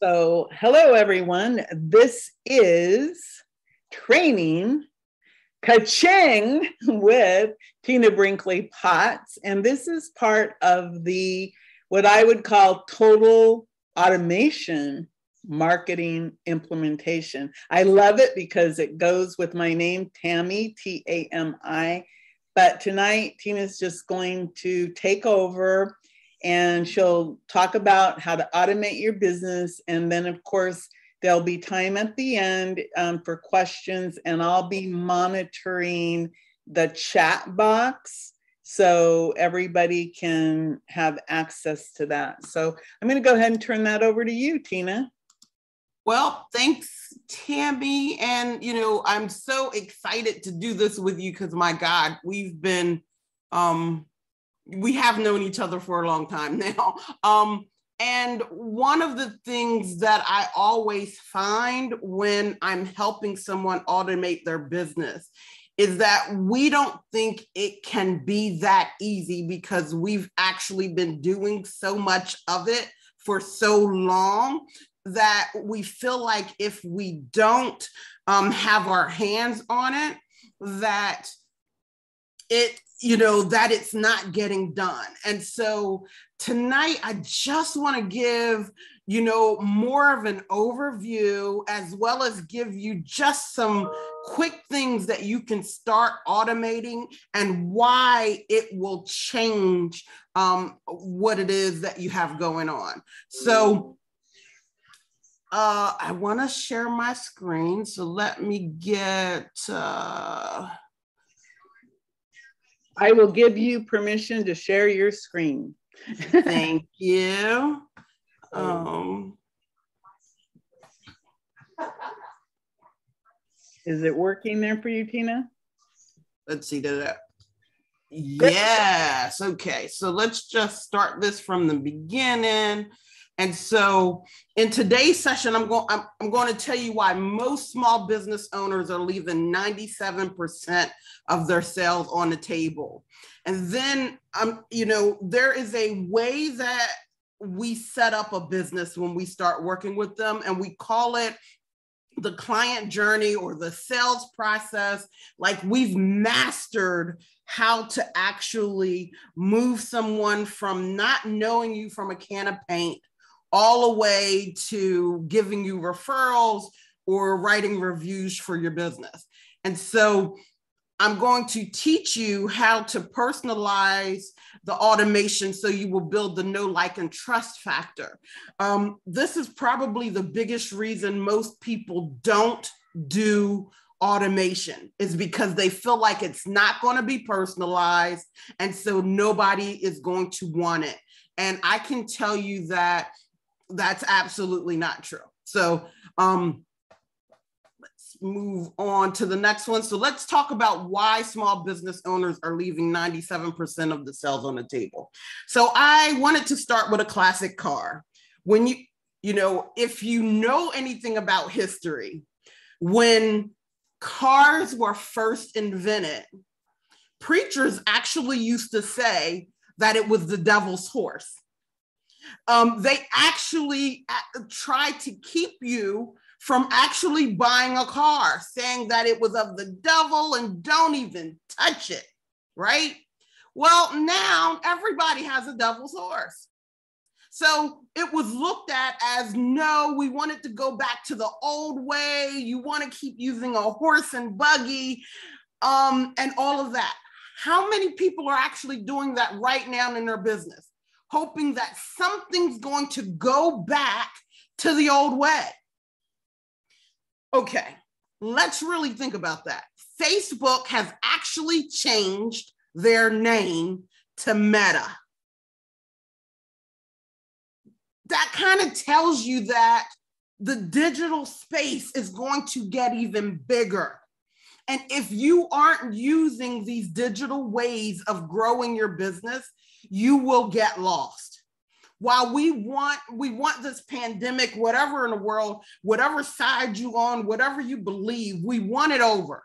So, hello everyone. This is Training Ka-Ching with Tina Brinkley Potts. And this is part of the, what I would call total automation marketing implementation. I love it because it goes with my name, Tami, T-A-M-I. But tonight, Tina's just going to take over and she'll talk about how to automate your business. And then, of course, there'll be time at the end for questions, and I'll be monitoring the chat box so everybody can have access to that. So I'm going to go ahead and turn that over to you, Tina. Well, thanks, Tami. And, I'm so excited to do this with you because, my God, we have known each other for a long time now. And one of the things that I always find when I'm helping someone automate their business is that we don't think it can be that easy because we've actually been doing so much of it for so long that we feel like if we don't have our hands on it, that it's not getting done. And so tonight, I just want to give, more of an overview, as well as give you just some quick things that you can start automating and why it will change what it is that you have going on. So I want to share my screen. So let me get... I will give you permission to share your screen. Thank you. Is it working there for you, Tina? Let's see that. Yes. Okay. So let's just start this from the beginning. And so in today's session, I'm going to tell you why most small business owners are leaving 97% of their sales on the table. And then, there is a way that we set up a business when we start working with them, and we call it the client journey or the sales process. Like, we've mastered how to actually move someone from not knowing you from a can of paint all the way to giving you referrals or writing reviews for your business. And so I'm going to teach you how to personalize the automation so you will build the know, like, and trust factor. This is probably the biggest reason most people don't do automation, is because they feel like it's not going to be personalized, and so nobody is going to want it. And I can tell you that that's absolutely not true. So let's move on to the next one. So let's talk about why small business owners are leaving 97% of the sales on the table. So I wanted to start with a classic car. When if you know anything about history, when cars were first invented, preachers actually used to say that it was the devil's horse. They actually tried to keep you from actually buying a car, saying that it was of the devil and don't even touch it, right? Well, now everybody has a devil's horse. So it was looked at as, no, we wanted to go back to the old way. You want to keep using a horse and buggy and all of that. How many people are actually doing that right now in their business, hoping that something's going to go back to the old way? Okay, let's really think about that. Facebook has actually changed their name to Meta. That kind of tells you that the digital space is going to get even bigger. And if you aren't using these digital ways of growing your business, you will get lost. While we want this pandemic, whatever in the world, whatever side you on, whatever you believe, we want it over.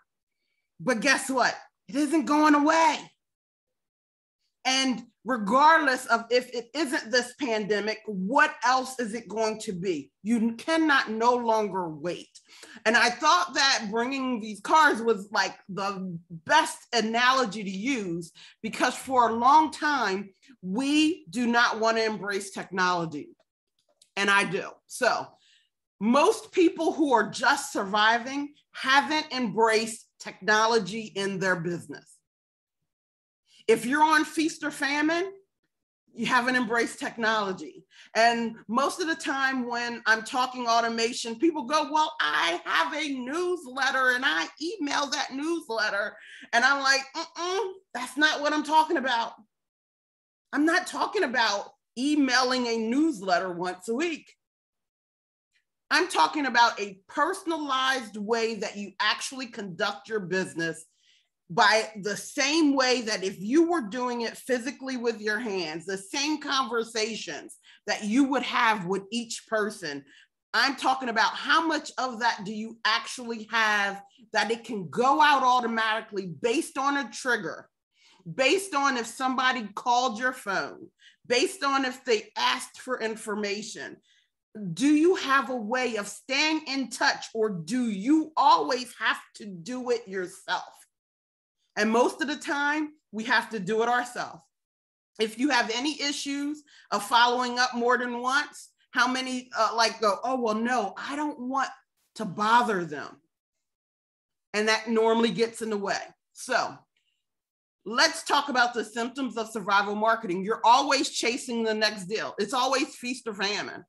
But guess what? It isn't going away. And regardless of if it isn't this pandemic, what else is it going to be? You cannot no longer wait. And I thought that bringing these cars was like the best analogy to use, because for a long time, we do not want to embrace technology. And I do. So most people who are just surviving haven't embraced technology in their business. If you're on feast or famine, you haven't embraced technology. And most of the time when I'm talking automation, people go, well, I have a newsletter and I email that newsletter. And I'm like, that's not what I'm talking about. I'm not talking about emailing a newsletter once a week. I'm talking about a personalized way that you actually conduct your business, by the same way that if you were doing it physically with your hands, the same conversations that you would have with each person. I'm talking about how much of that do you actually have that it can go out automatically based on a trigger, based on if somebody called your phone, based on if they asked for information. Do you have a way of staying in touch, or do you always have to do it yourself? And most of the time, we have to do it ourselves. If you have any issues of following up more than once, how many go, oh, well, no, I don't want to bother them. And that normally gets in the way. So let's talk about the symptoms of survival marketing. You're always chasing the next deal. It's always feast or famine.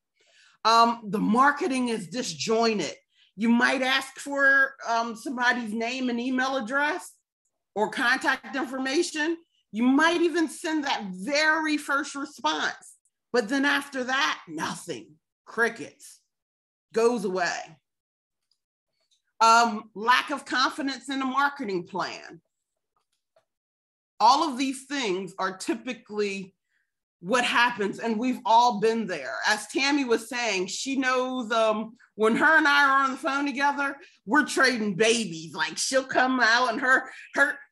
The marketing is disjointed. You might ask for somebody's name and email address or contact information. You might even send that very first response, but then after that, nothing, crickets, goes away. Lack of confidence in a marketing plan. All of these things are typically what happens, and we've all been there. As Tami was saying, she knows when her and I are on the phone together, we're trading babies. Like, she'll come out and her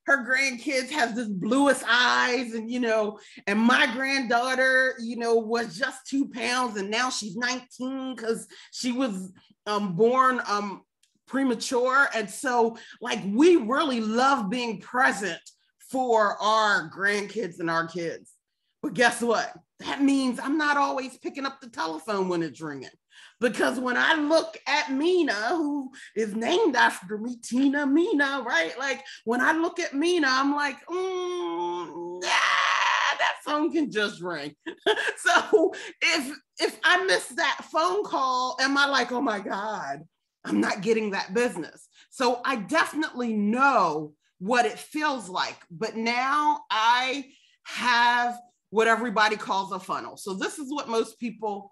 grandkids have this bluest eyes, and and my granddaughter, was just 2 pounds and now she's 19 because she was born premature. And so, like, we really love being present for our grandkids and our kids. But guess what? That means I'm not always picking up the telephone when it's ringing. Because when I look at Mina, who is named after me, Tina Mina, right? Like, when I look at Mina, I'm like, that phone can just ring. So if I miss that phone call, am I like, oh my God, I'm not getting that business? So I definitely know what it feels like. But now I have what everybody calls a funnel. So this is what most people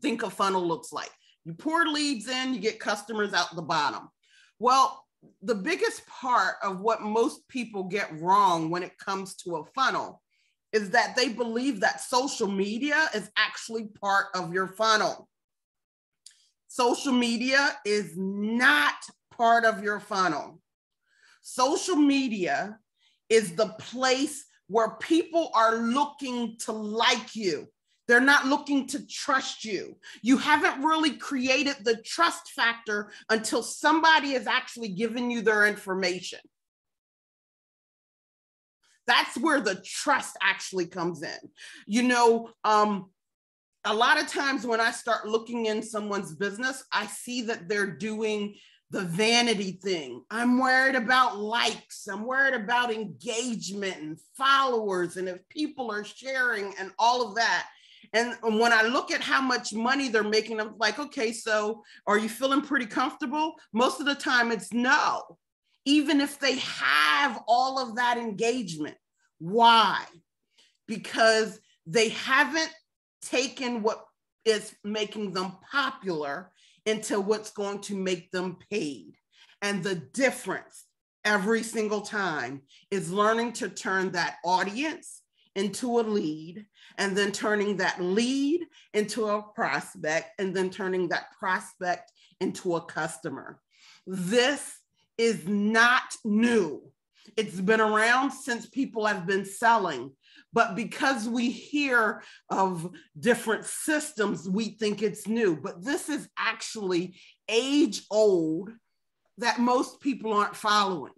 think a funnel looks like. You pour leads in, you get customers out the bottom. Well, the biggest part of what most people get wrong when it comes to a funnel is that they believe that social media is actually part of your funnel. Social media is not part of your funnel. Social media is the place where people are looking to like you. They're not looking to trust you. You haven't really created the trust factor until somebody has actually given you their information. That's where the trust actually comes in. A lot of times when I start looking in someone's business, I see that they're doing the vanity thing. I'm worried about likes. I'm worried about engagement and followers, and if people are sharing and all of that. And when I look at how much money they're making, I'm like, okay, so are you feeling pretty comfortable? Most of the time it's no, even if they have all of that engagement. Why? Because they haven't taken what is making them popular into what's going to make them paid. And the difference every single time is learning to turn that audience into a lead, and then turning that lead into a prospect, and then turning that prospect into a customer. This is not new. It's been around since people have been selling. But because we hear of different systems, we think it's new. But this is actually age old that most people aren't following.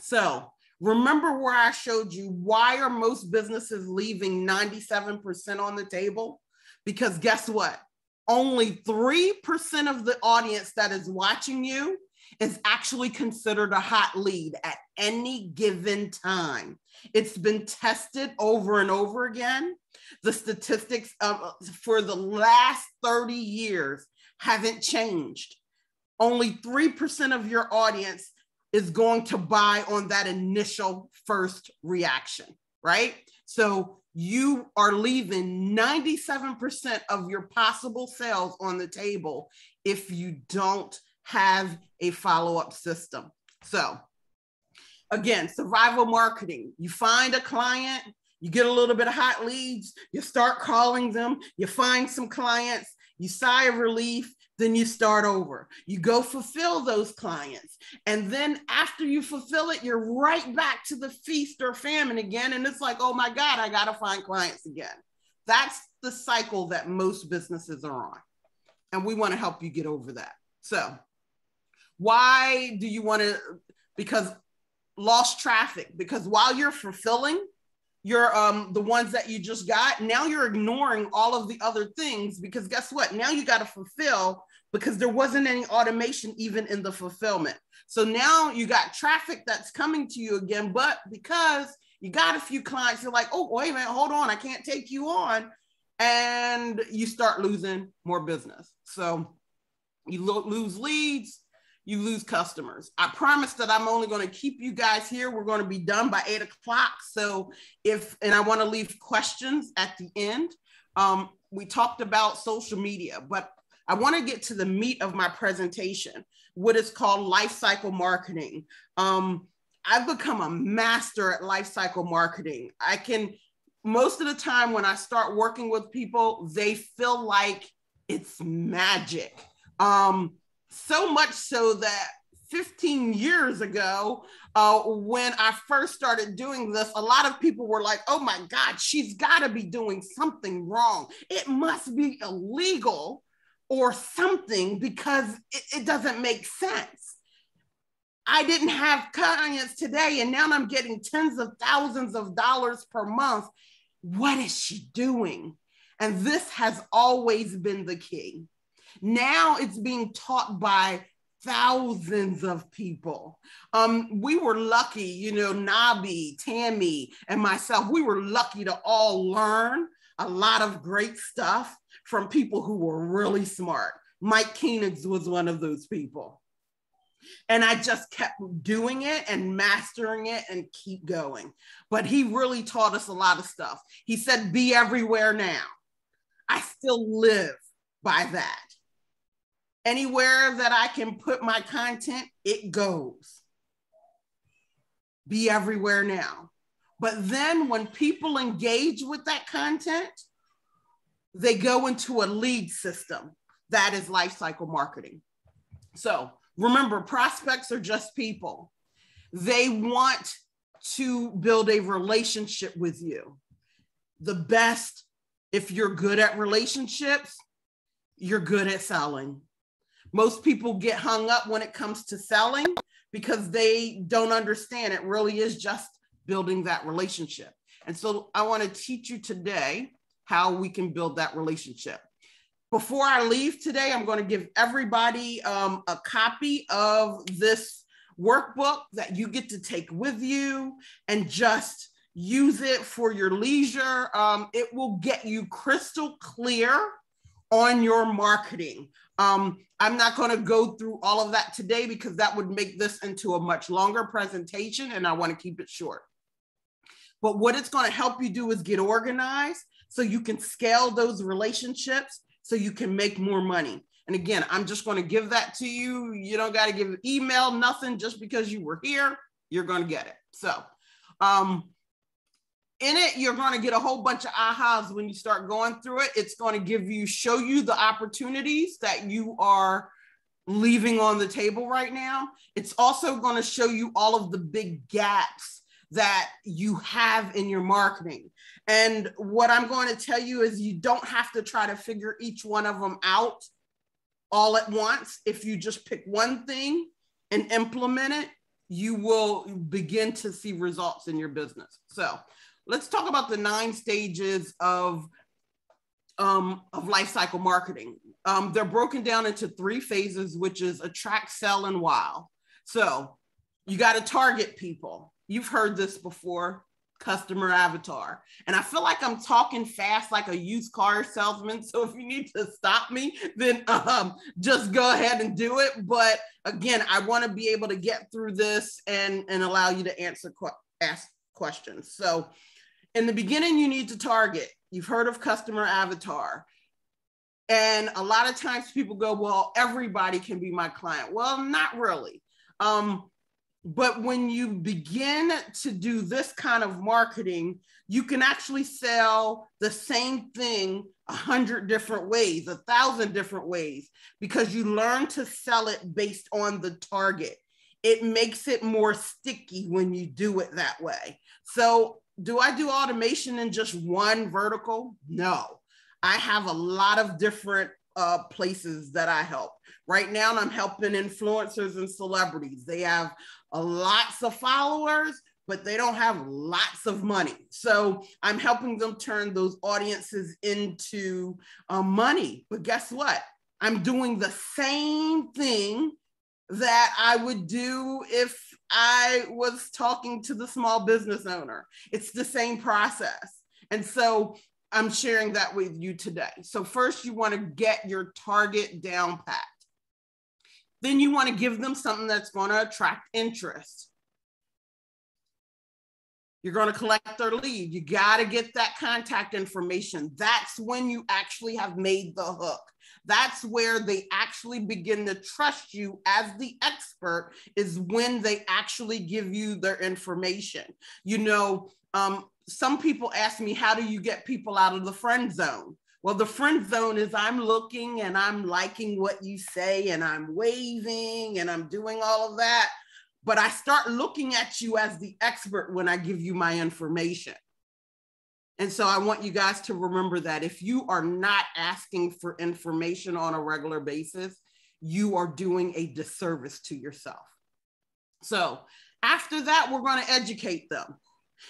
So remember where I showed you why are most businesses leaving 97% on the table? Because guess what? Only 3% of the audience that is watching you is actually considered a hot lead at any given time. It's been tested over and over again. The statistics for the last 30 years haven't changed. Only 3% of your audience is going to buy on that initial first reaction, right? So you are leaving 97% of your possible sales on the table if you don't have a follow-up system. So again, survival marketing. You find a client, you get a little bit of hot leads, you start calling them, you find some clients, you sigh of relief, then you start over. You go fulfill those clients. And then after you fulfill it, you're right back to the feast or famine again. And it's like, oh my God, I got to find clients again. That's the cycle that most businesses are on. And we want to help you get over that. So why do you want to? Because lost traffic, because while you're fulfilling your the ones that you just got, now you're ignoring all of the other things, because guess what? Now you got to fulfill, because there wasn't any automation even in the fulfillment. So now you got traffic that's coming to you again, but because you got a few clients, you're like, oh, wait a minute, hold on, I can't take you on. And you start losing more business. So you lose leads, you lose customers. I promise that I'm only going to keep you guys here. We're going to be done by 8 o'clock. So and I want to leave questions at the end. We talked about social media, but I want to get to the meat of my presentation, what is called life cycle marketing. I've become a master at life cycle marketing. Most of the time when I start working with people, they feel like it's magic. So much so that 15 years ago, when I first started doing this, a lot of people were like, oh my God, she's got to be doing something wrong. It must be illegal or something, because it doesn't make sense. I didn't have clients today, and now I'm getting tens of thousands of dollars per month. What is she doing? And this has always been the key. Now it's being taught by thousands of people. We were lucky, Nabi, Tami, and myself, we were lucky to all learn a lot of great stuff from people who were really smart. Mike Koenigs was one of those people. And I just kept doing it and mastering it and keep going. But he really taught us a lot of stuff. He said, be everywhere now. I still live by that. Anywhere that I can put my content, it goes. Be everywhere now. But then when people engage with that content, they go into a lead system. That is life cycle marketing. So remember, prospects are just people. They want to build a relationship with you. The best, if you're good at relationships, you're good at selling. Most people get hung up when it comes to selling because they don't understand it really is just building that relationship. And so I want to teach you today how we can build that relationship. Before I leave today, I'm going to give everybody a copy of this workbook that you get to take with you and just use it for your leisure. It will get you crystal clear on your marketing. I'm not going to go through all of that today because that would make this into a much longer presentation, and I want to keep it short. But what it's going to help you do is get organized so you can scale those relationships so you can make more money. And again, I'm just going to give that to you. You don't got to give an email, nothing. Just because you were here, you're going to get it. So in it, you're going to get a whole bunch of ahas when you start going through it. It's going to show you the opportunities that you are leaving on the table right now. It's also going to show you all of the big gaps that you have in your marketing. And what I'm going to tell you is you don't have to try to figure each one of them out all at once. If you just pick one thing and implement it, you will begin to see results in your business. So let's talk about the 9 stages of life cycle marketing. They're broken down into 3 phases, which is attract, sell, and wow. So you got to target people. You've heard this before, customer avatar. And I feel like I'm talking fast like a used car salesman. So if you need to stop me, then just go ahead and do it. But again, I want to be able to get through this and allow you to ask questions. So in the beginning, you need to target. You've heard of customer avatar. And a lot of times people go, well, everybody can be my client. Well, not really. But when you begin to do this kind of marketing, you can actually sell the same thing 100 different ways, 1,000 different ways, because you learn to sell it based on the target. It makes it more sticky when you do it that way. So do I do automation in just one vertical? No, I have a lot of different places that I help. Right now, I'm helping influencers and celebrities. They have lots of followers, but they don't have lots of money. So I'm helping them turn those audiences into money. But guess what? I'm doing the same thing that I would do if I was talking to the small business owner. It's the same process. And so I'm sharing that with you today. So first, you want to get your target down pat. Then you want to give them something that's going to attract interest. You're going to collect their lead. You got to get that contact information. That's when you actually have made the hook. That's where they actually begin to trust you as the expert, is when they actually give you their information. You know, some people ask me, how do you get people out of the friend zone? Well, the friend zone is I'm looking and I'm liking what you say and I'm waving and I'm doing all of that. But I start looking at you as the expert when I give you my information. And so I want you guys to remember that if you are not asking for information on a regular basis, you are doing a disservice to yourself. So after that, we're going to educate them.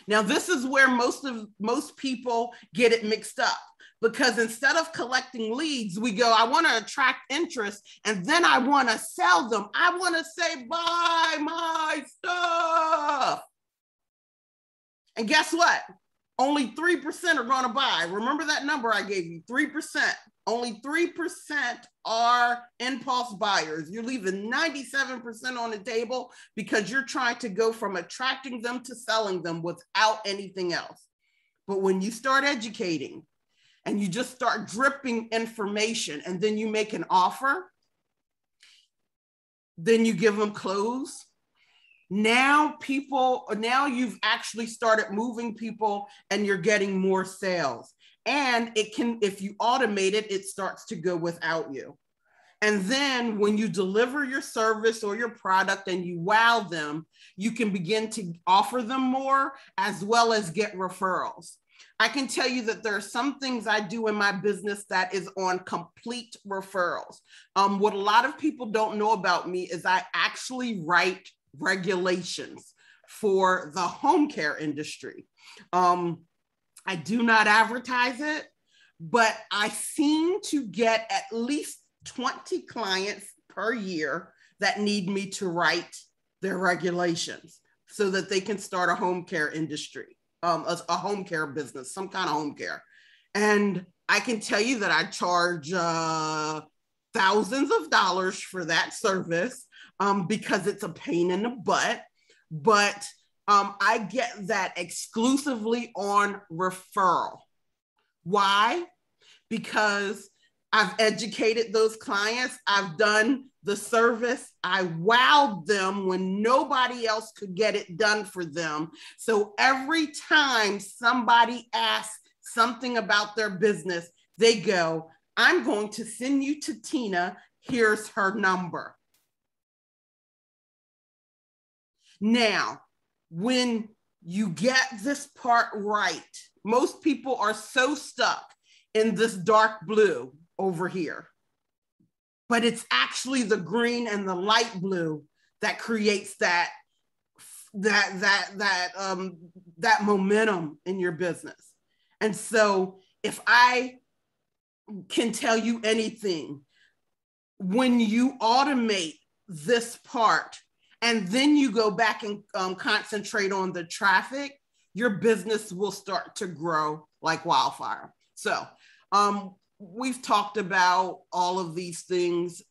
Now, this is where most people get it mixed up, because instead of collecting leads, we go, I want to attract interest, and then I want to sell them. I want to say, buy my stuff. And guess what? Only 3% are going to buy. Remember that number I gave you, 3%. Only 3% are impulse buyers. You're leaving 97% on the table because you're trying to go from attracting them to selling them without anything else. But when you start educating and you just start dripping information, and then you make an offer, then you give them clothes. Now you've actually started moving people and you're getting more sales. And it can, if you automate it, it starts to go without you. And then when you deliver your service or your product and you wow them, you can begin to offer them more as well as get referrals. I can tell you that there are some things I do in my business that is on complete referrals. What a lot of people don't know about me is I actually write regulations for the home care industry. I do not advertise it, but I seem to get at least 20 clients per year that need me to write their regulations so that they can start a home care industry, a home care business, some kind of home care. And I can tell you that I charge thousands of dollars for that service because it's a pain in the butt, but I get that exclusively on referral. Why? Because I've educated those clients. I've done the service. I wowed them when nobody else could get it done for them. So every time somebody asks something about their business, they go, I'm going to send you to Tina. Here's her number. Now, when you get this part right. Most people are so stuck in this dark blue over here, but it's actually the green and the light blue that creates that momentum in your business. And so if I can tell you anything, when you automate this part and then you go back and concentrate on the traffic, your business will start to grow like wildfire. So we've talked about all of these things.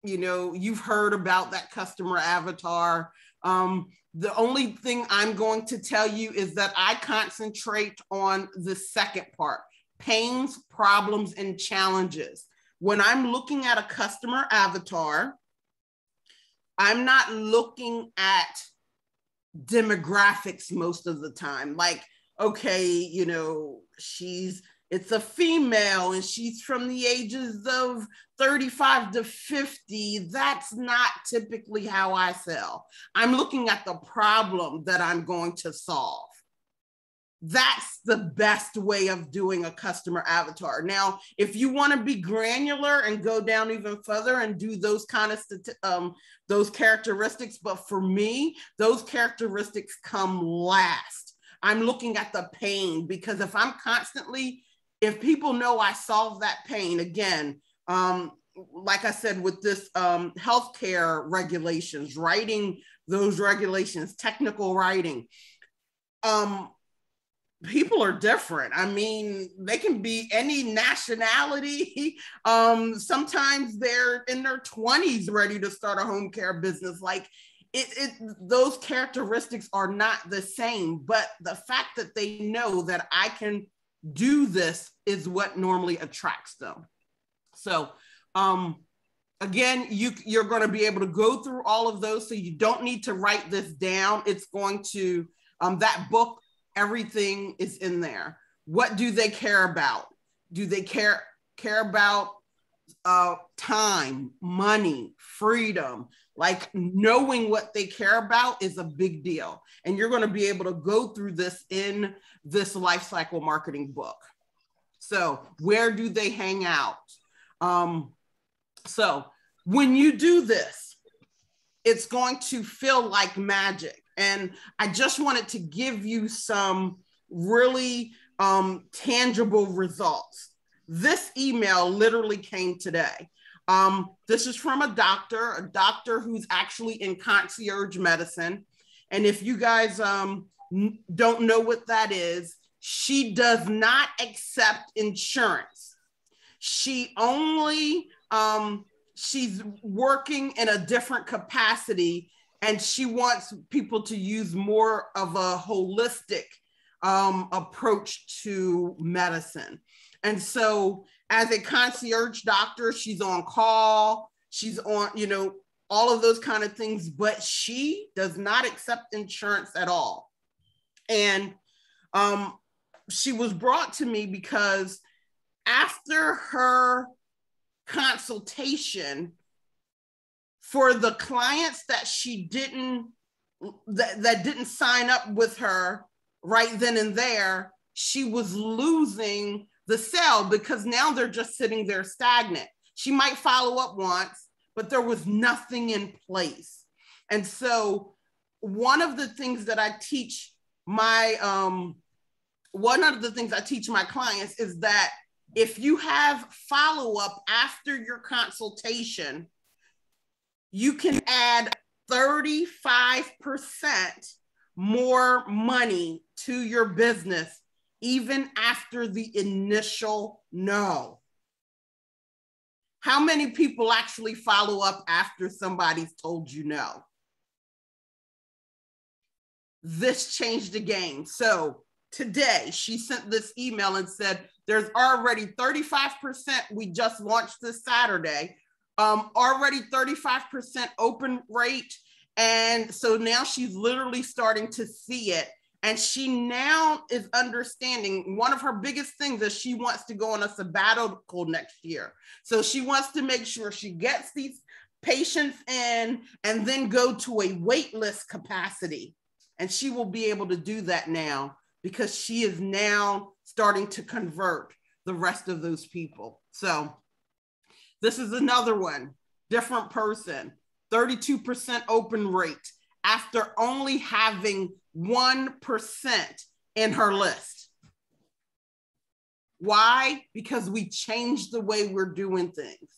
You know, you've heard about that customer avatar. The only thing I'm going to tell you is that I concentrate on the second part, pains, problems, and challenges. When I'm looking at a customer avatar, I'm not looking at demographics most of the time. Like, okay, you know, it's a female and she's from the ages of 35 to 50. That's not typically how I sell. I'm looking at the problem that I'm going to solve. That's the best way of doing a customer avatar. Now, if you want to be granular and go down even further and do those kind of those characteristics, but for me, those characteristics come last. I'm looking at the pain, because if people know I solve that pain, again, like I said, with this healthcare regulations, writing those regulations, technical writing, people are different. I mean, they can be any nationality. Sometimes they're in their 20s ready to start a home care business. Like those characteristics are not the same, but the fact that they know that I can do this is what normally attracts them. So again, you're going to be able to go through all of those, so you don't need to write this down. It's going to, that book, everything is in there. What do they care about? Do they care about time, money, freedom? Like, knowing what they care about is a big deal. And you're going to be able to go through this in this life cycle marketing book. So where do they hang out? So when you do this, it's going to feel like magic. And I just wanted to give you some really tangible results. This email literally came today. This is from a doctor who's actually in concierge medicine. And if you guys don't know what that is, she does not accept insurance. She only, she's working in a different capacity, and she wants people to use more of a holistic approach to medicine. And so as a concierge doctor, she's on call, she's on, all of those kind of things, but she does not accept insurance at all. And she was brought to me because after her consultation, for the clients that she didn't sign up with her right then and there, she was losing the sale because now they're just sitting there stagnant. She might follow up once, but there was nothing in place. And so one of the things that I teach my clients is that if you have follow-up after your consultation, you can add 35% more money to your business even after the initial no. How many people actually follow up after somebody's told you no? This changed the game. So today she sent this email and said, there's already 35%. We just launched this Saturday. Already 35% open rate. And so now she's literally starting to see it. And she now is understanding one of her biggest things is she wants to go on a sabbatical next year. So she wants to make sure she gets these patients in and then go to a wait list capacity. And she will be able to do that now because she is now starting to convert the rest of those people. So this is another one, different person, 32% open rate after only having 1% in her list. Why? Because we changed the way we're doing things.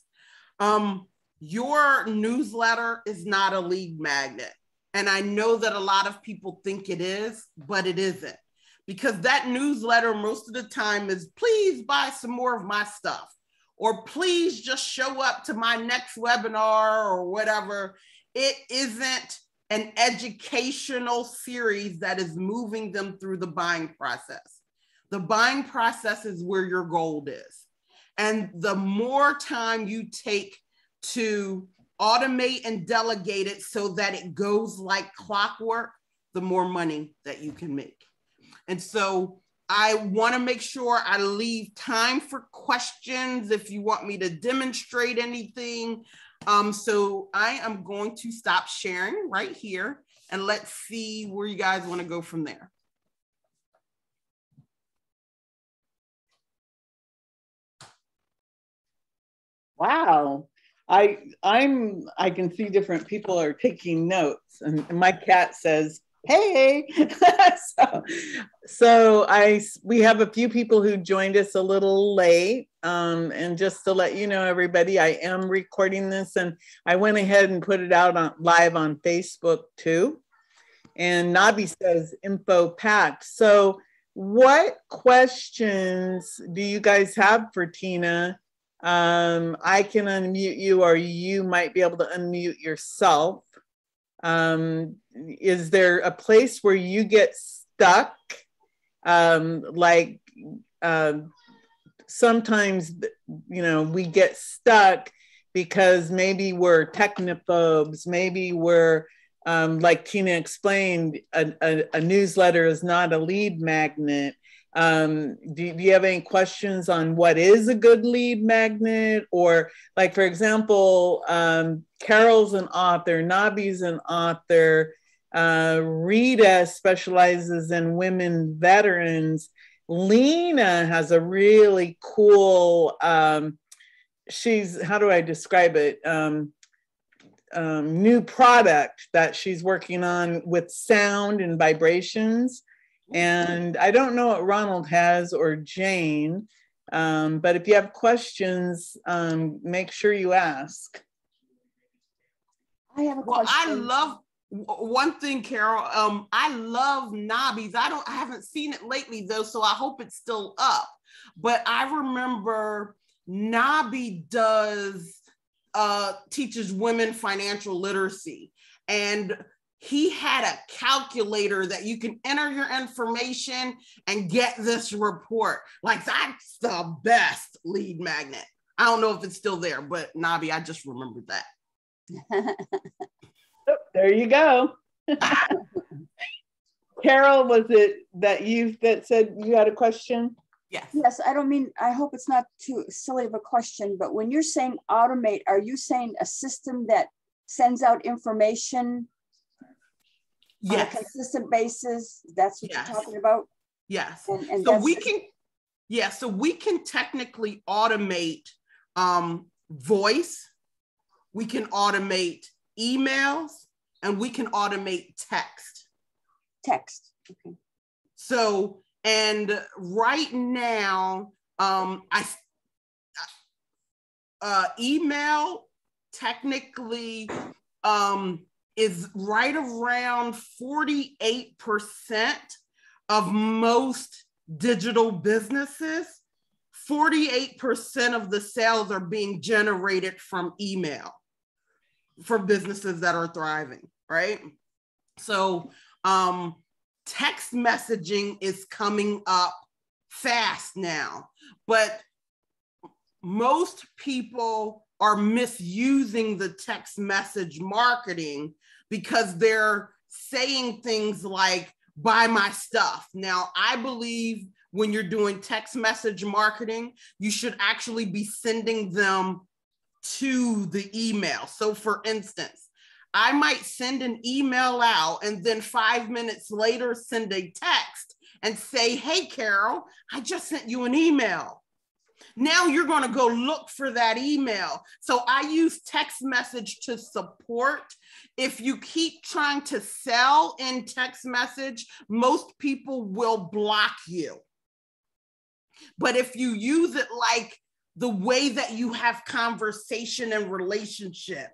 Your newsletter is not a lead magnet. And I know that a lot of people think it is, but it isn't. Because that newsletter most of the time is, please buy some more of my stuff, or please just show up to my next webinar or whatever. It isn't an educational series that is moving them through the buying process. The buying process is where your gold is. And the more time you take to automate and delegate it so that it goes like clockwork, the more money that you can make. And so I want to make sure I leave time for questions if you want me to demonstrate anything. So I am going to stop sharing right here and let's see where you guys want to go from there. Wow. I can see different people are taking notes, and my cat says, hey. We have a few people who joined us a little late. And just to let you know, everybody, I am recording this, and I went ahead and put it out live on Facebook too. And Nabi says info packed. So what questions do you guys have for Tina? I can unmute you, or you might be able to unmute yourself. Is there a place where you get stuck? Sometimes, we get stuck because maybe we're technophobes, maybe we're, like Tina explained, a newsletter is not a lead magnet. Do you have any questions on what is a good lead magnet? Or like, for example, Carol's an author, Nabi's an author, Rita specializes in women veterans. Lena has a really cool, she's, how do I describe it? New product that she's working on with sound and vibrations. And I don't know what Ronald has or Jane, but if you have questions, make sure you ask. I have a question. I love one thing, Carol. I love Nabi's. I haven't seen it lately though, so I hope it's still up. But I remember Nabi teaches women financial literacy, and he had a calculator that you can enter your information and get this report. Like, that's the best lead magnet. I don't know if it's still there, but Nabi, I just remembered that. Oh, there you go. Carol, was it that said you had a question? Yes. Yes, I hope it's not too silly of a question, but when you're saying automate, are you saying a system that sends out information on a consistent basis? That's what you're talking about? Yes. And so we can technically automate voice, we can automate emails, and we can automate text. Text, okay. So, and right now, email technically is right around 48% of most digital businesses. 48% of the sales are being generated from email for businesses that are thriving, right? So text messaging is coming up fast now, but most people are misusing the text message marketing because they're saying things like, buy my stuff. Now, I believe when you're doing text message marketing, you should actually be sending them to the email. So for instance, I might send an email out and then 5 minutes later send a text and say, hey, Carol, I just sent you an email. Now you're going to go look for that email. So I use text message to support. If you keep trying to sell in text message, most people will block you. But if you use it like the way that you have conversation and relationship,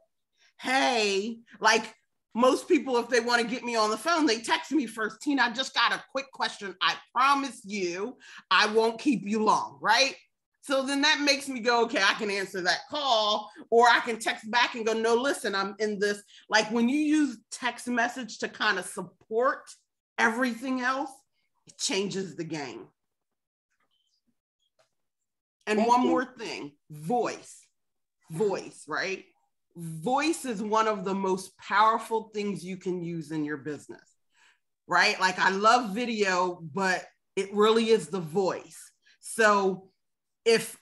hey, like most people, if they want to get me on the phone, they text me first. Tina, I just got a quick question. I promise you, I won't keep you long, right? So then that makes me go, okay, I can answer that call, or I can text back and go, no, listen, I'm in this. Like when you use text message to kind of support everything else, it changes the game. And one more thing, voice, right? Voice is one of the most powerful things you can use in your business, right? Like I love video, but it really is the voice. So if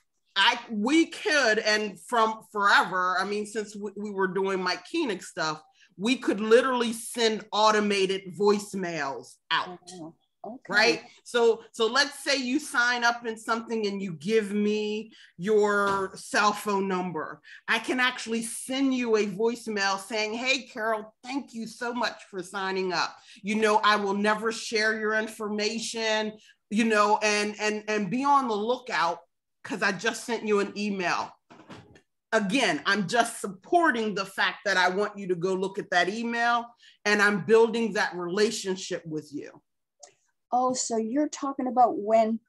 we could, and from forever, I mean, since we were doing Mike Koenig stuff, we could literally send automated voicemails out. Oh. Okay. Right. So let's say you sign up in something and you give me your cell phone number. I can actually send you a voicemail saying, hey, Carol, thank you so much for signing up. You know, I will never share your information, you know, and be on the lookout because I just sent you an email. Again, I'm just supporting the fact that I want you to go look at that email, and I'm building that relationship with you. Oh, so you're talking about when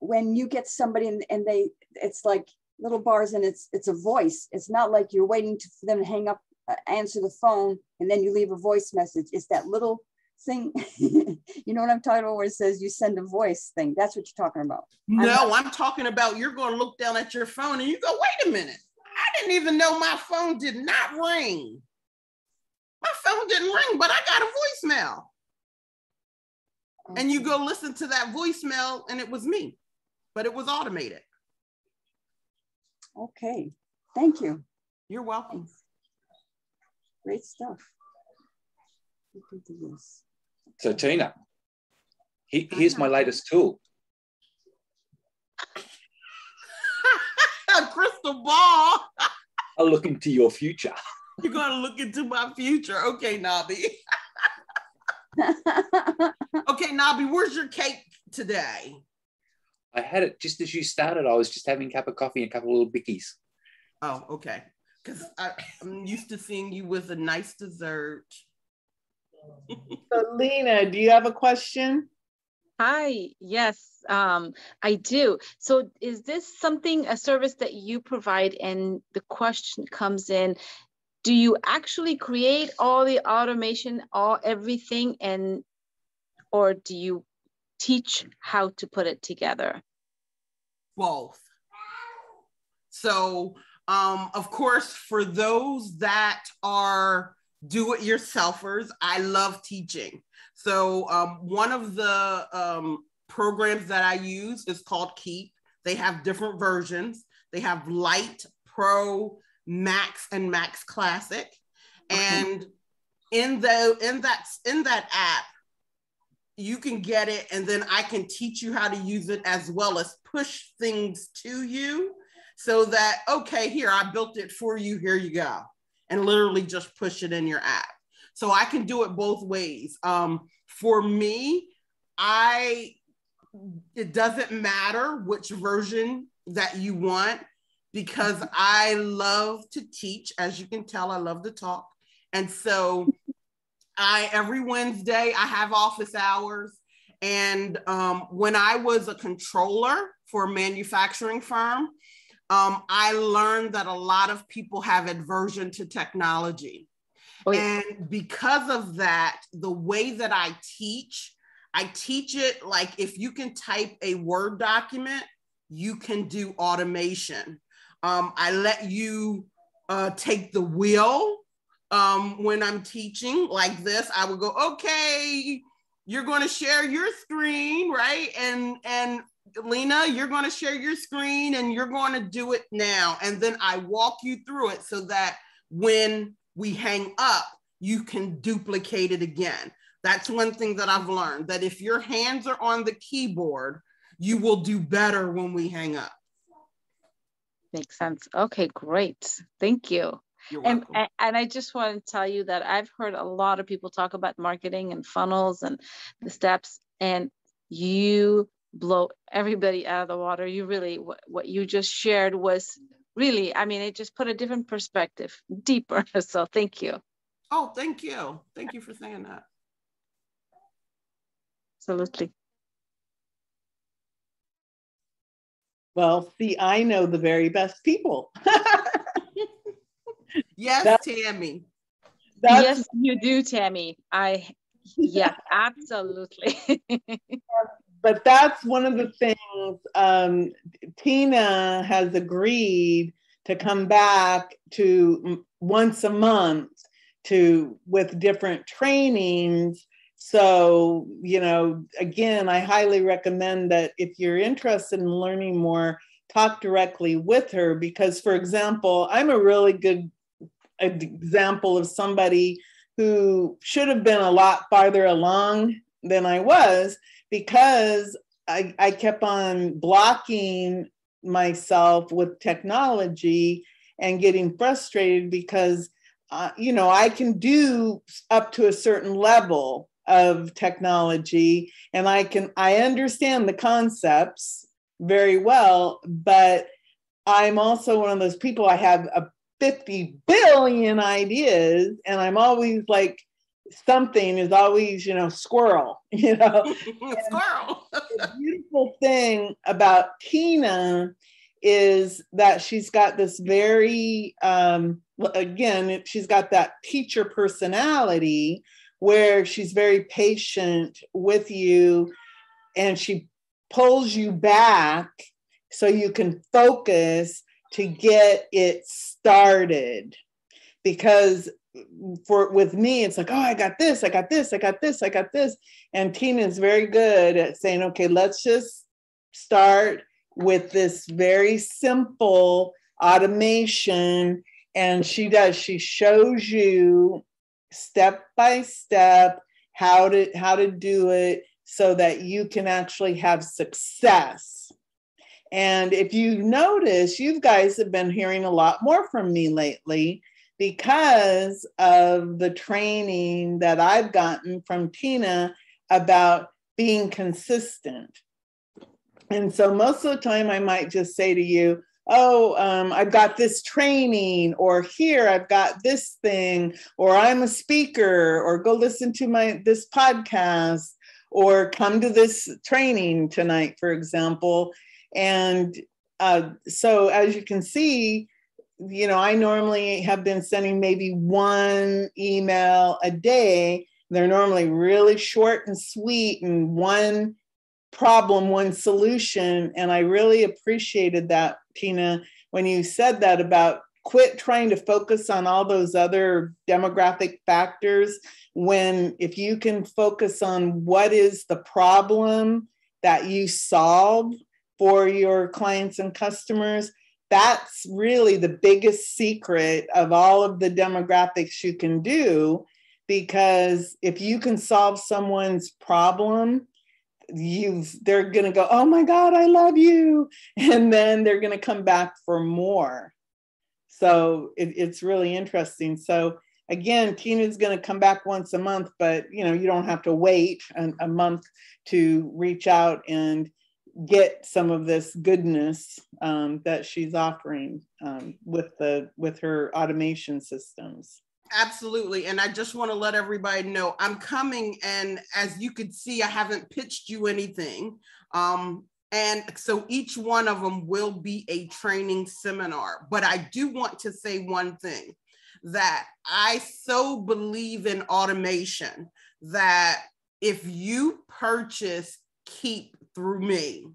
you get somebody and it's like little bars and it's a voice. It's not like you're waiting for them to hang up, answer the phone, and then you leave a voice message. It's that little thing, you know what I'm talking about, where it says you send a voice thing. That's what you're talking about. No, I'm talking about you're going to look down at your phone and you go, wait a minute. I didn't even know my phone did not ring. My phone didn't ring, but I got a voicemail. And you go listen to that voicemail and it was me, but it was automated. Okay, thank you. You're welcome. Great stuff. So Tina, here's my latest tool. A crystal ball. I'll look into your future. You're going to look into my future. Okay, Nabi. Okay, Nabi, where's your cake today? I had it just as you started. I was just having a cup of coffee and a couple of little bickies. Oh, okay. Because I'm used to seeing you with a nice dessert. So, Lena, do you have a question? Hi, yes, I do. So is this a service that you provide? And the question comes in, do you actually create all the automation, everything, or do you teach how to put it together? Both. So, of course, for those that are do-it-yourselfers, I love teaching. So one of the programs that I use is called Keep. They have different versions. They have Lite, Pro, Max, and Max Classic. And in that app, you can get it, and then I can teach you how to use it as well as push things to you so that, okay, here, I built it for you, here you go. And literally just push it in your app. So I can do it both ways. For me, it doesn't matter which version that you want, because I love to teach. As you can tell, I love to talk. And so every Wednesday I have office hours. And when I was a controller for a manufacturing firm, I learned that a lot of people have aversion to technology. Oh, yeah. And because of that, the way that I teach it like if you can type a Word document, you can do automation. I let you take the wheel when I'm teaching like this. I would go, okay, you're going to share your screen, right? And Lena, you're going to share your screen and you're going to do it now. And then I walk you through it so that when we hang up, you can duplicate it again. That's one thing that I've learned, that if your hands are on the keyboard, you will do better when we hang up. Makes sense. Okay, great. Thank you. You're welcome. And I just want to tell you that I've heard a lot of people talk about marketing and funnels and the steps, and you blow everybody out of the water. You really, what you just shared was really, I mean, it just put a different perspective, deeper. So thank you. Oh, thank you. Thank you for saying that. Absolutely. Well, see, I know the very best people. Yes, Tami. Yes, you do, Tami. Yeah, absolutely. But that's one of the things. Tina has agreed to come back to once a month with different trainings. So, you know, again, I highly recommend that if you're interested in learning more, talk directly with her, because, for example, I'm a really good example of somebody who should have been a lot farther along than I was, because I kept on blocking myself with technology and getting frustrated because, you know, I can do up to a certain level of technology, and I understand the concepts very well, but I'm also one of those people, I have 50 billion ideas, and I'm always like, something is always, you know, squirrel, you know. Squirrel. The beautiful thing about Tina is that she's got this very, again, she's got that teacher personality where she's very patient with you, and she pulls you back so you can focus to get it started. Because with me, it's like, oh, I got this. And Tina is very good at saying, okay, let's just start with this very simple automation. And she shows you step by step how to do it so that you can actually have success. And if you notice, you guys have been hearing a lot more from me lately because of the training that I've gotten from Tina about being consistent. And so most of the time I might just say to you, oh, I've got this training, or here I've got this thing, or I'm a speaker, or go listen to this podcast, or come to this training tonight, for example. And so as you can see, you know, I normally have been sending maybe one email a day. They're normally really short and sweet, and one problem, one solution. And I really appreciated that, Tina, when you said that about quit trying to focus on all those other demographic factors, when if you can focus on what is the problem that you solve for your clients and customers, that's really the biggest secret of all of the demographics you can do. Because if you can solve someone's problem, they're going to go, oh my God, I love you. And then they're going to come back for more. So it's really interesting. So again, Tina's going to come back once a month, but you know, you don't have to wait a month to reach out and get some of this goodness that she's offering with her automation systems. Absolutely. And I just want to let everybody know I'm coming, and as you could see, I haven't pitched you anything. And so each one of them will be a training seminar. But I do want to say one thing, that I so believe in automation that if you purchase Keep through me,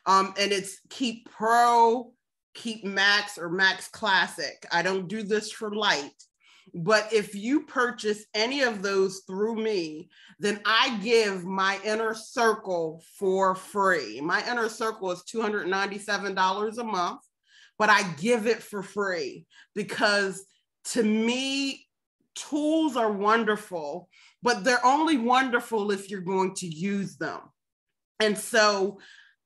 and it's Keep Pro, Keep Max, or Max Classic. I don't do this for light. But if you purchase any of those through me, then I give my inner circle for free. My inner circle is $297 a month, but I give it for free because to me, tools are wonderful, but they're only wonderful if you're going to use them. And so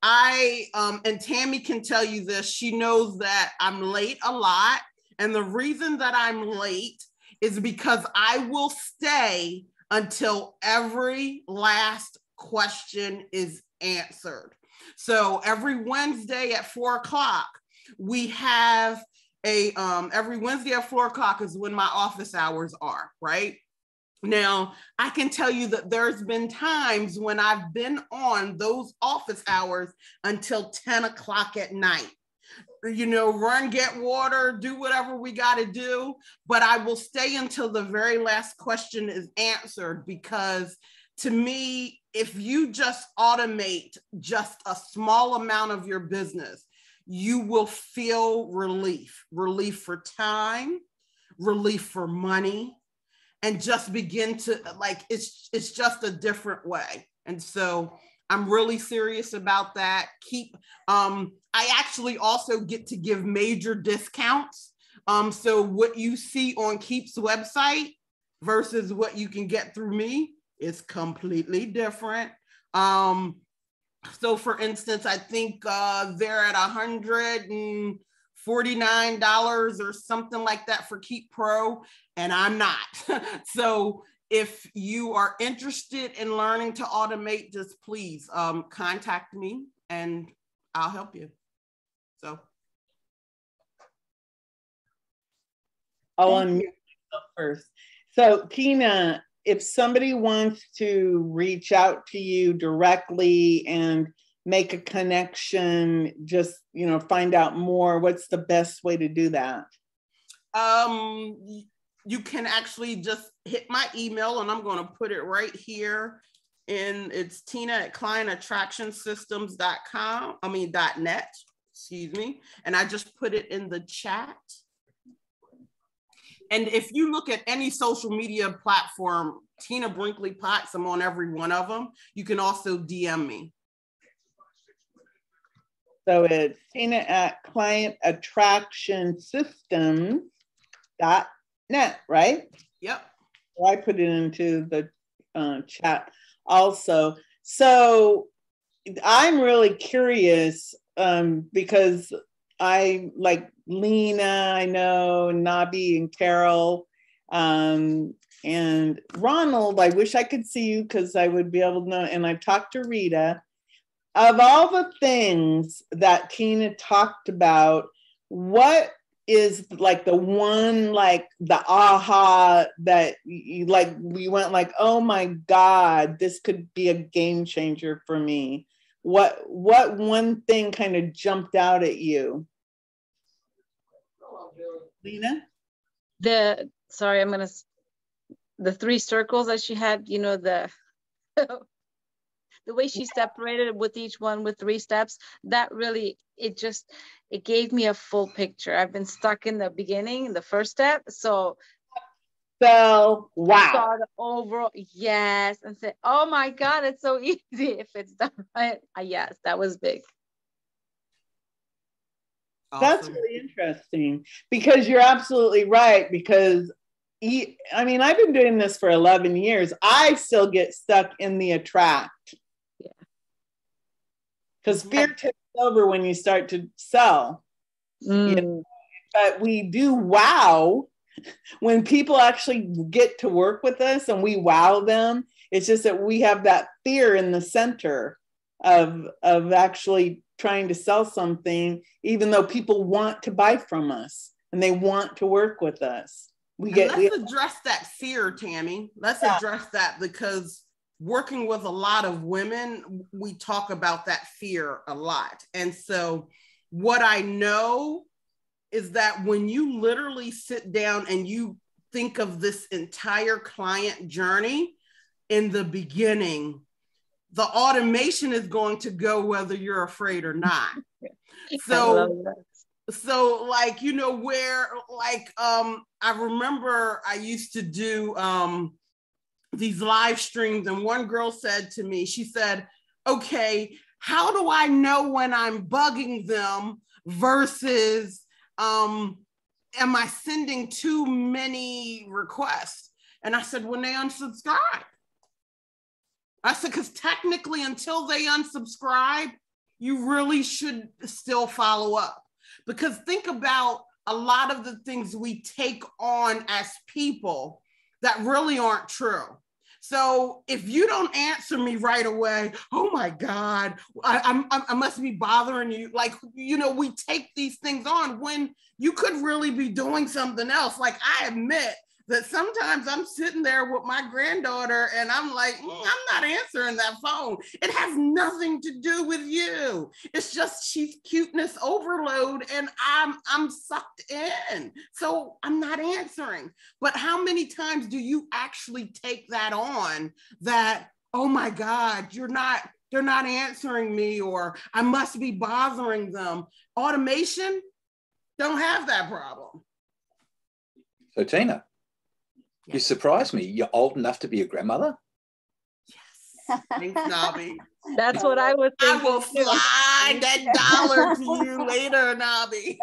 and Tammy can tell you this, she knows that I'm late a lot. And the reason that I'm late is because I will stay until every last question is answered. So every Wednesday at 4 o'clock, we have every Wednesday at 4 o'clock is when my office hours are, right? Now, I can tell you that there's been times when I've been on those office hours until 10 o'clock at night. You know, run, get water, do whatever we got to do, but I will stay until the very last question is answered, because to me, if you just automate just a small amount of your business, you will feel relief for time, relief for money, and just begin to, like, it's just a different way. And so I'm really serious about that. I actually also get to give major discounts. So what you see on Keep's website versus what you can get through me is completely different. So for instance, I think they're at $149 or something like that for Keep Pro, and I'm not. So if you are interested in learning to automate, just please contact me and I'll help you. So I'll unmute myself first. So Tina, if somebody wants to reach out to you directly and make a connection, just, you know, find out more, what's the best way to do that? You can actually just hit my email, and I'm going to put it right here. And it's tina@clientattractionsystems.net, excuse me. And I just put it in the chat. And if you look at any social media platform, Tina Brinkley Potts, I'm on every one of them. You can also DM me. So it's tina@clientattractionsystems.net, right? Yep. I put it into the chat also. So I'm really curious because I like Lena, I know, Nabi and Carol, and Ronald. I wish I could see you because I would be able to know. And I've talked to Rita. Of all the things that Tina talked about, what is like the one, like the aha that you, like, we went like, oh my God, this could be a game changer for me? What one thing kind of jumped out at you? Lena? The 3 circles that she had, you know, the way she separated with each one with 3 steps, that really, it gave me a full picture. I've been stuck in the beginning, the first step. So wow. Saw the overall, yes, and say, oh my God, it's so easy if it's done right. Yes, that was big. Awesome. That's really interesting, because you're absolutely right. Because I mean, I've been doing this for 11 years. I still get stuck in the attract. Yeah. Because fear takes over when you start to sell. You know? But we do wow when people actually get to work with us and we wow them. It's just that we have that fear in the center of actually trying to sell something, even though people want to buy from us and they want to work with us. Let's address that fear, Tammy. Let's address that, because working with a lot of women, we talk about that fear a lot. And so what I know is that when you literally sit down and you think of this entire client journey, in the beginning, the automation is going to go whether you're afraid or not. So like, you know, where like, I remember I used to do these live streams, and one girl said to me, she said, okay, how do I know when I'm bugging them versus am I sending too many requests? And I said, when they unsubscribe. I said, because technically until they unsubscribe, you really should still follow up. Because think about a lot of the things we take on as people that really aren't true. So if you don't answer me right away, oh my God, I must be bothering you. Like, you know, we take these things on when you could really be doing something else. Like, I admit that sometimes I'm sitting there with my granddaughter and I'm like, I'm not answering that phone. It has nothing to do with you. It's just she's cuteness overload and I'm sucked in. So I'm not answering. But how many times do you actually take that on that, oh my God, they're not answering me, or I must be bothering them? Automation don't have that problem. So Tina, you surprised me. You're old enough to be a grandmother? Yes. Thanks, Nabi. That's what I was thinking. I will slide that dollar to you later, Nabi.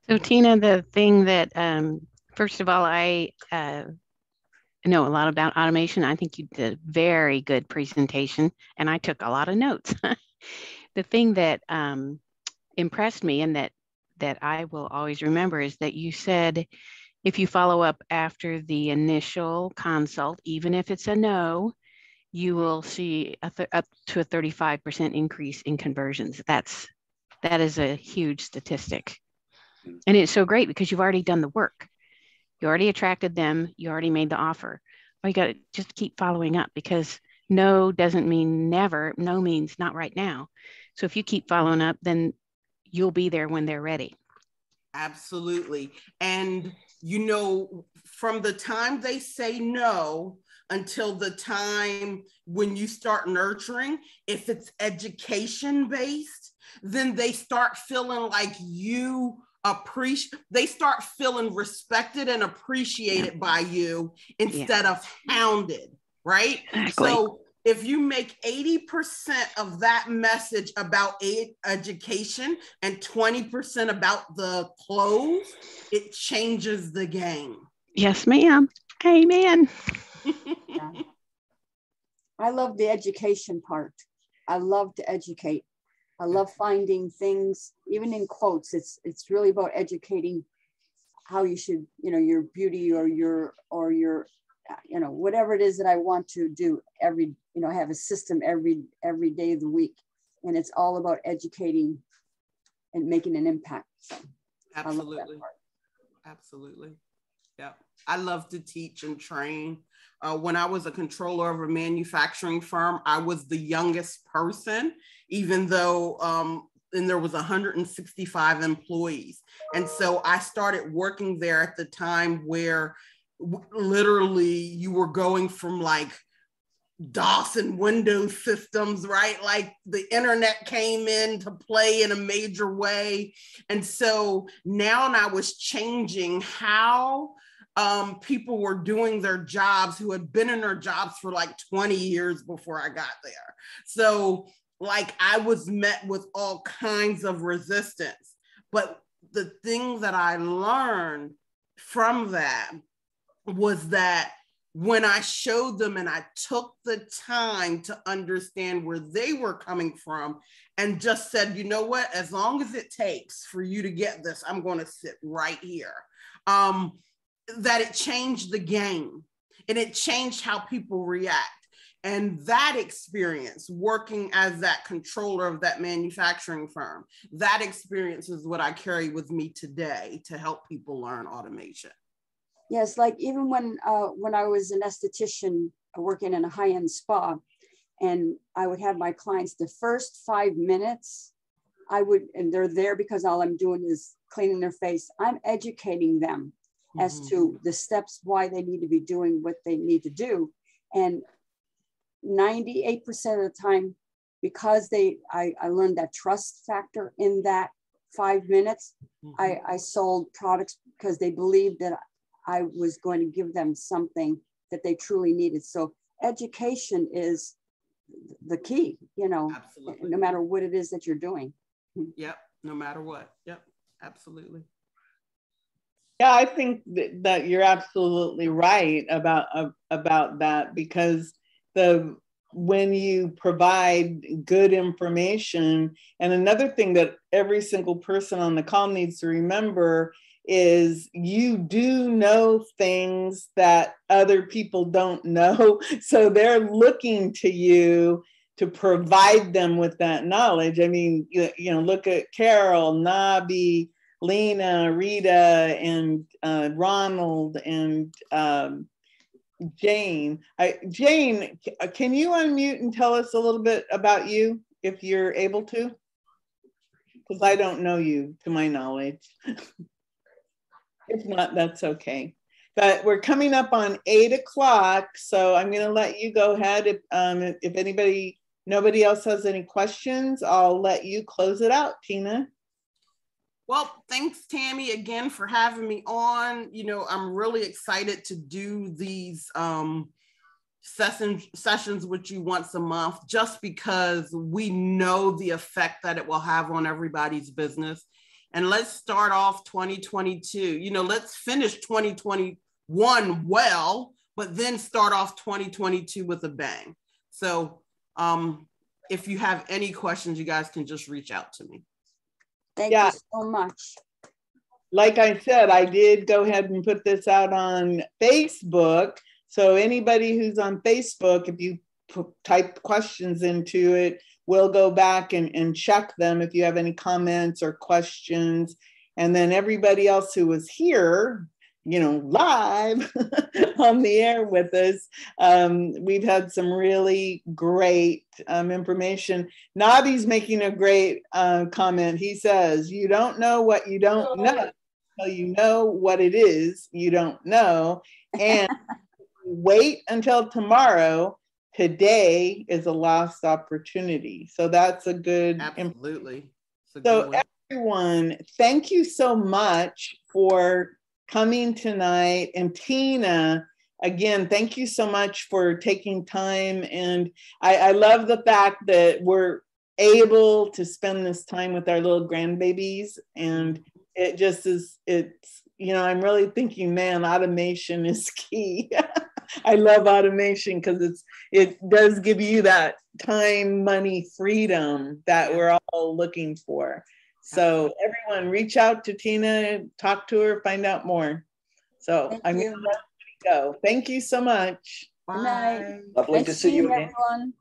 So Tina, the thing that, first of all, I know a lot about automation. I think you did a very good presentation and I took a lot of notes. The thing that impressed me and that I will always remember is that you said, if you follow up after the initial consult, even if it's a no, you will see up to a 35% increase in conversions. That is a huge statistic. And it's so great because you've already done the work. You already attracted them. You already made the offer. Well, you got to just keep following up, because no doesn't mean never. No means not right now. So if you keep following up, then you'll be there when they're ready. Absolutely. And, you know, from the time they say no until the time when you start nurturing, if it's education based, then they start feeling like they start feeling respected and appreciated by you instead of hounded, right? Exactly. So if you make 80% of that message about education and 20% about the close, it changes the game. Yes, ma'am. Amen. Yeah. I love the education part. I love to educate. I love finding things, even in quotes. It's really about educating how you should, you know, your beauty or your, you know, whatever it is that I want to do every, you know, have a system every day of the week. And it's all about educating and making an impact. So absolutely. Absolutely. Yeah. I love to teach and train. When I was a controller of a manufacturing firm, I was the youngest person, even though and there was 165 employees. And so I started working there at the time where literally you were going from like DOS and Windows systems, right? Like the internet came into play in a major way. And so now I was changing how people were doing their jobs who had been in their jobs for like 20 years before I got there. So like I was met with all kinds of resistance. But the thing that I learned from that was that when I showed them and I took the time to understand where they were coming from and just said, you know what, as long as it takes for you to get this, I'm going to sit right here. That it changed the game and it changed how people react. And that experience, working as that controller of that manufacturing firm, that experience is what I carry with me today to help people learn automation. Yes, like even when I was an esthetician working in a high-end spa, and I would have my clients, the first 5 minutes, and they're there because all I'm doing is cleaning their face. I'm educating them as to the steps, why they need to be doing what they need to do. And 98% of the time, because I learned that trust factor in that 5 minutes, I sold products because they believed that I was going to give them something that they truly needed. So education is the key, you know, Absolutely. no matter what it is that you're doing. Yep, no matter what. Yep, absolutely. Yeah, I think that you're absolutely right about that, because when you provide good information, and another thing that every single person on the call needs to remember is you do know things that other people don't know. So they're looking to you to provide them with that knowledge. I mean, you know, look at Carol, Nabi, Lena, Rita, and Ronald, and Jane. Jane, can you unmute and tell us a little bit about you, if you're able to? Because I don't know you, to my knowledge. If not, that's okay. But we're coming up on 8 o'clock, so I'm going to let you go ahead. If nobody else has any questions, I'll let you close it out, Tina. Well, thanks, Tami, again for having me on. You know, I'm really excited to do these sessions with you once a month, just because we know the effect that it will have on everybody's business. And let's start off 2022. You know, let's finish 2021 well, but then start off 2022 with a bang. So if you have any questions, you guys can just reach out to me. Thank you so much. Like I said, I did go ahead and put this out on Facebook. So anybody who's on Facebook, if you type questions into it, we'll go back and check them if you have any comments or questions. And then everybody else who was here, you know, live on the air with us, we've had some really great information. Nabi's making a great comment. He says, you don't know what you don't know, so you know what it is you don't know. And wait until tomorrow. Today is a lost opportunity. So that's a good. Absolutely. So everyone, thank you so much for coming tonight. And Tina, again, thank you so much for taking time. And I love the fact that we're able to spend this time with our little grandbabies. And it just is, it's, you know, I'm really thinking, man, automation is key. I love automation because it does give you that time, money, freedom that we're all looking for. So everyone, reach out to Tina, talk to her, find out more. So I'm going to let you go. Thank you so much. Bye. Lovely to see you again. Everyone.